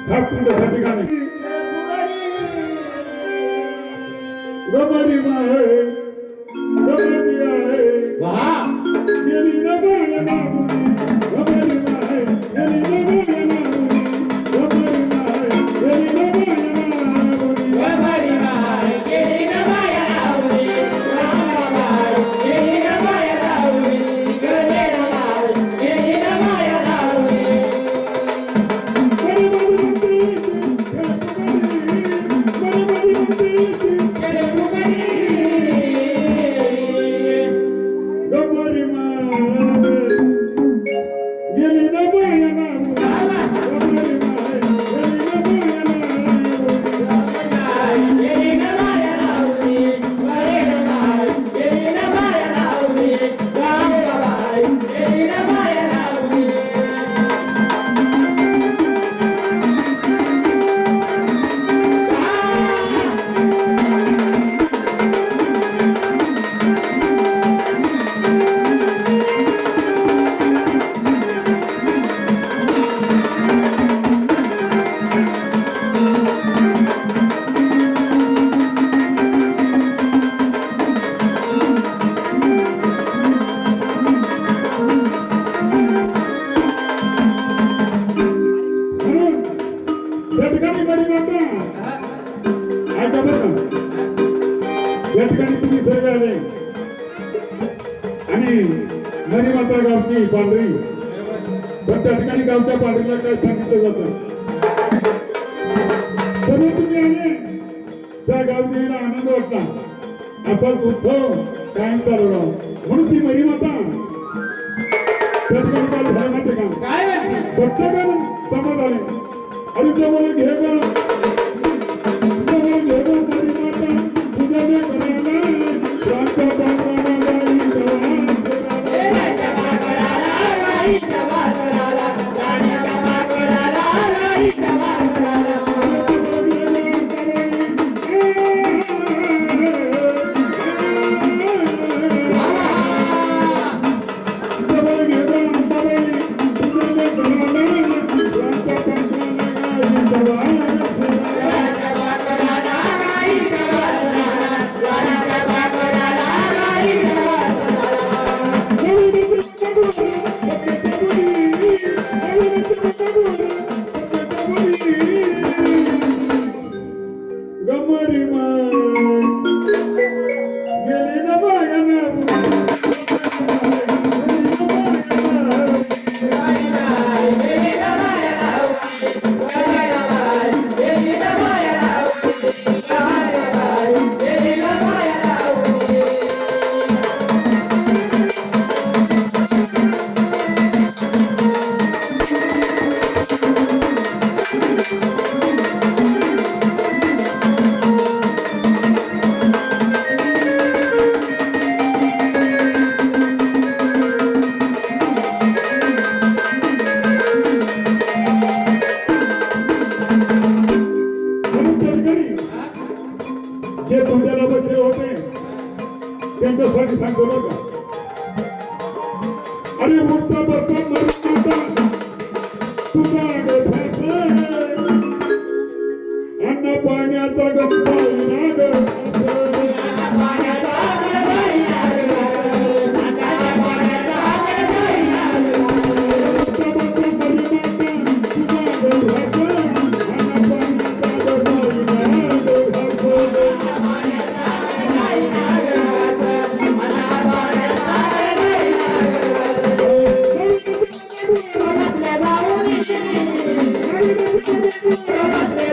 खास तुमच्यासाठी गाणे गमरी माहे गमरी आहे वाह गेली ना बाळा मामुनी गमरी माहे गेली ना बाळा मामुनी गमरी माहे गेली ना बाळा मामुनी गमरी माय गेली ना माया लावली रामाबाई गेली ना माया लावली गले ना माय गेली ना माया लावली बरे म्हणते गेले मुकडी गमरी माहे गेली ना बाळा मामुनी गमरी माहे गेली ना बाळा मामुनी गेली ना माया लावली गले ना माय गेली ना माया लावली रामाबाई गेली ना माया लावली म्हणून त्या ठिकाणी बरी माता ऐका बरं का या ठिकाणी तुम्ही सर्व आले आणि मरी माता गावची पांढरी पण त्या ठिकाणी गावच्या पांढरीला काय सांगितलं जातं सर्व तुम्ही आले त्या गावदेवीला आनंद वाटला असाच उत्सव कायम चालू राहो म्हणून ती मरी माता त्या ठिकाणी काय झालं माहिती का काय म्हणते प्रत्येकाने समज आले आणि जवळ घे ग जवळ घे ग मरी माता तुझ्या ने करायला रामच्या बाबाला गाई जवळ घे ग अंबाबाई तुझ्या ने करायला रामच्या बाबाला गाई गमरी माय गेली ना बाया जे तोंडाला बसले होते त्यांच्यासाठी सांगतो बरं का अरे उठता बसता मरता तुझा अन्न पाण्याचा गप्पा Thank you.